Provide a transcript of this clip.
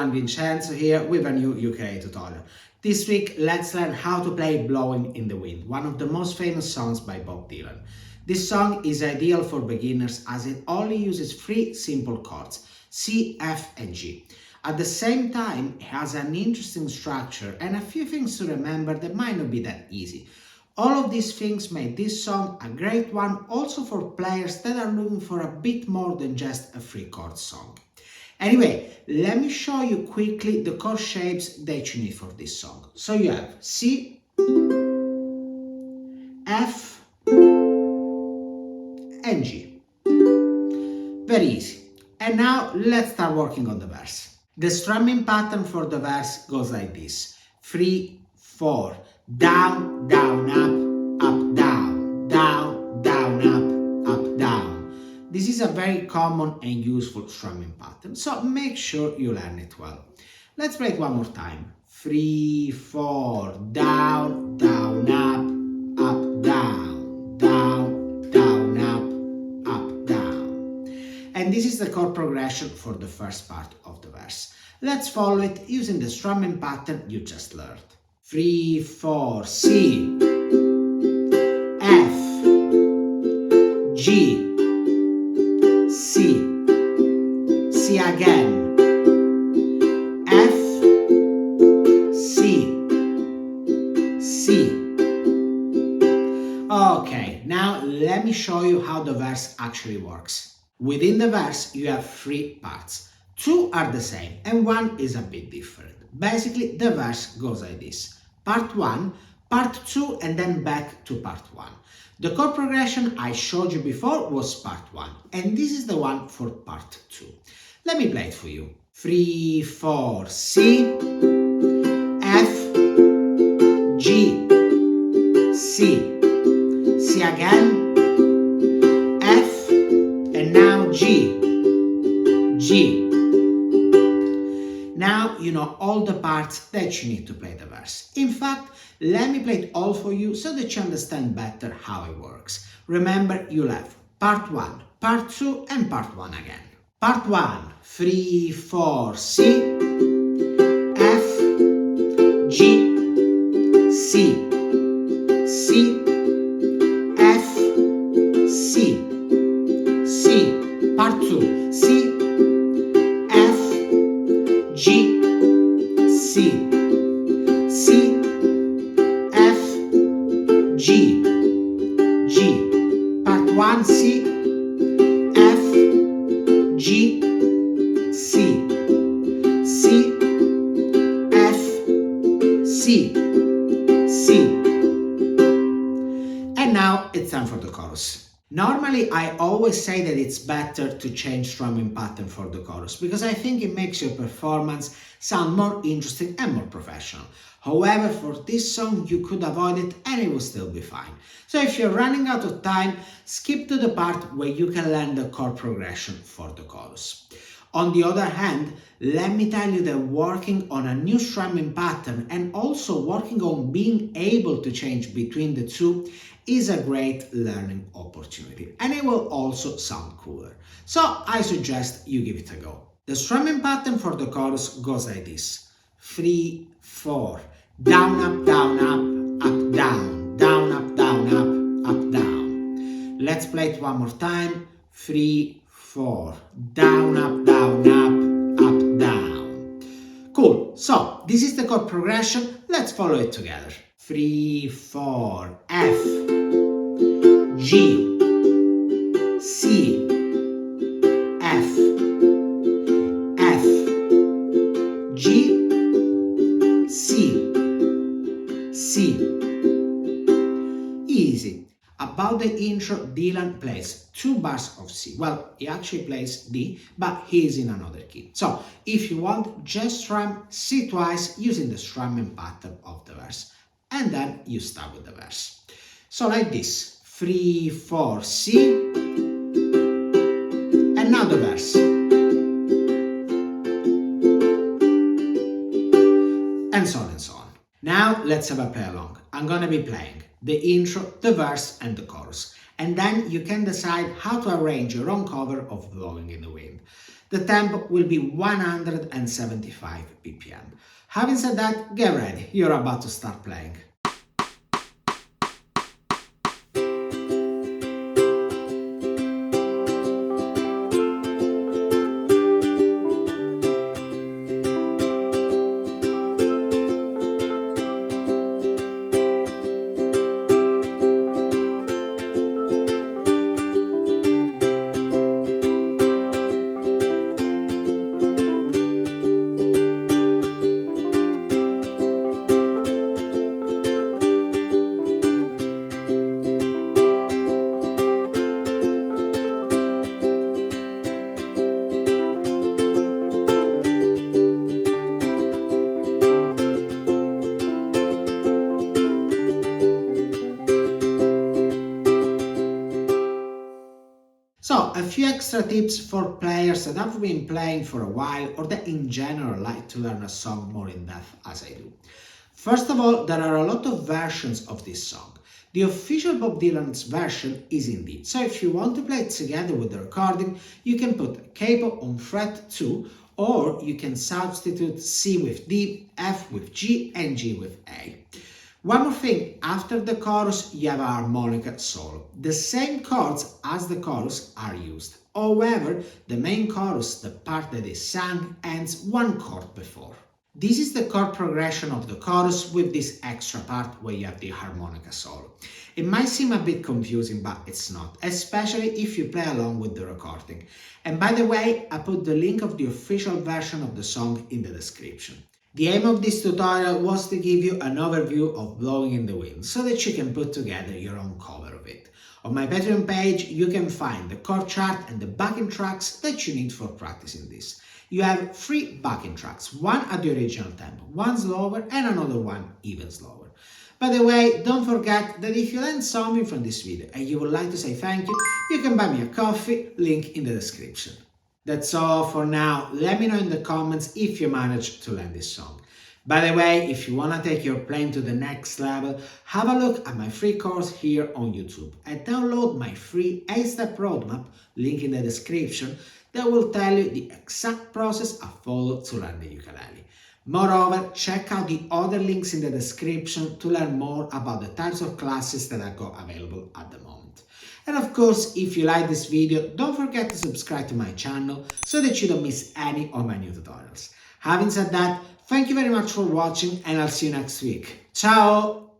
Pt1 Vincenzo here with a new ukulele tutorial. This week, let's learn how to play Blowing in the Wind, one of the most famous songs by Bob Dylan. This song is ideal for beginners as it only uses three simple chords, C, F and G. At the same time, it has an interesting structure and a few things to remember that might not be that easy. All of these things made this song a great one also for players that are looking for a bit more than just a three-chord song. Anyway, let me show you quickly the chord shapes that you need for this song. So you have C, F and G. Very easy. And now let's start working on the verse. The strumming pattern for the verse goes like this. 3, 4, down, down, up, down, down, down, up, down. This is a very common and useful strumming pattern, so make sure you learn it well. Let's play it one more time. 3, 4, down, down, up, down, down, down, up, down. And this is the chord progression for the first part of the verse. Let's follow it using the strumming pattern you just learned. 3, 4, C, F, G, C, C again, F, C, C. Okay, now let me show you how the verse actually works. Within the verse, you have three parts. Two are the same and one is a bit different. Basically, the verse goes like this. Part 1, Part 2 and then back to Part 1. The chord progression I showed you before was Part 1 and this is the one for Part 2. Let me play it for you. 3, 4, C, F, G, C, C again, F, and now G, G. Now you know all the parts that you need to play the verse. In fact, let me play it all for you so that you understand better how it works. Remember, you'll have part 1, part 2 and part 1 again. Part 1, 3, 4, C, F, G, C, C, F, C, C. Part 2, C, G, C, C, F, G, G. Part 1, C, F, G, C, C, F, C, C. And now it's time for the chorus. Normally, I always say that it's better to change strumming pattern for the chorus because I think it makes your performance sound more interesting and more professional. However, for this song, you could avoid it and it will still be fine. So if you're running out of time, skip to the part where you can learn the chord progression for the chorus. On the other hand, let me tell you that working on a new strumming pattern and also working on being able to change between the two is a great learning opportunity and it will also sound cooler. So I suggest you give it a go. The strumming pattern for the chorus goes like this. 3, 4, down, up, down, up, down, down, up, down, up, down. Let's play it one more time. 3, 4, down, up, down. Cool, so this is the chord progression. Let's follow it together. 3, 4, F, G, C, F, F, G, C, C. Easy. About the intro, Dylan plays 2 bars of C. Well, he actually plays D, but he is in another key. So, if you want, just strum C twice using the strumming pattern of the verse. And then you start with the verse. So like this, 3, 4, C, and now the verse. And so on and so on. Now let's have a play along. I'm gonna be playing the intro, the verse and the chorus. And then you can decide how to arrange your own cover of Blowing in the Wind. The tempo will be 175 BPM. Having said that, get ready, you're about to start playing. So, a few extra tips for players that have been playing for a while or that in general like to learn a song more in depth as I do. First of all, there are a lot of versions of this song. The official Bob Dylan's version is in D, so if you want to play it together with the recording, you can put capo on fret 2, or you can substitute C with D, F with G, and G with A. One more thing, after the chorus you have a harmonica solo. The same chords as the chorus are used. However, the main chorus, the part that is sung, ends one chord before. This is the chord progression of the chorus with this extra part where you have the harmonica solo. It might seem a bit confusing, but it's not, especially if you play along with the recording. And by the way, I put the link of the official version of the song in the description. The aim of this tutorial was to give you an overview of Blowing in the Wind so that you can put together your own cover of it. On my Patreon page you can find the chord chart and the backing tracks that you need for practicing this. You have 3 backing tracks, one at the original tempo, one slower and another one even slower. By the way, don't forget that if you learned something from this video and you would like to say thank you, you can buy me a coffee, link in the description. That's all for now. Let me know in the comments if you managed to learn this song. By the way, if you want to take your playing to the next level, have a look at my free course here on YouTube and download my free 8-step roadmap, link in the description, that will tell you the exact process I follow to learn the ukulele. Moreover, check out the other links in the description to learn more about the types of classes that I got available at the moment. And of course, if you like this video, don't forget to subscribe to my channel so that you don't miss any of my new tutorials. Having said that, thank you very much for watching and I'll see you next week. Ciao!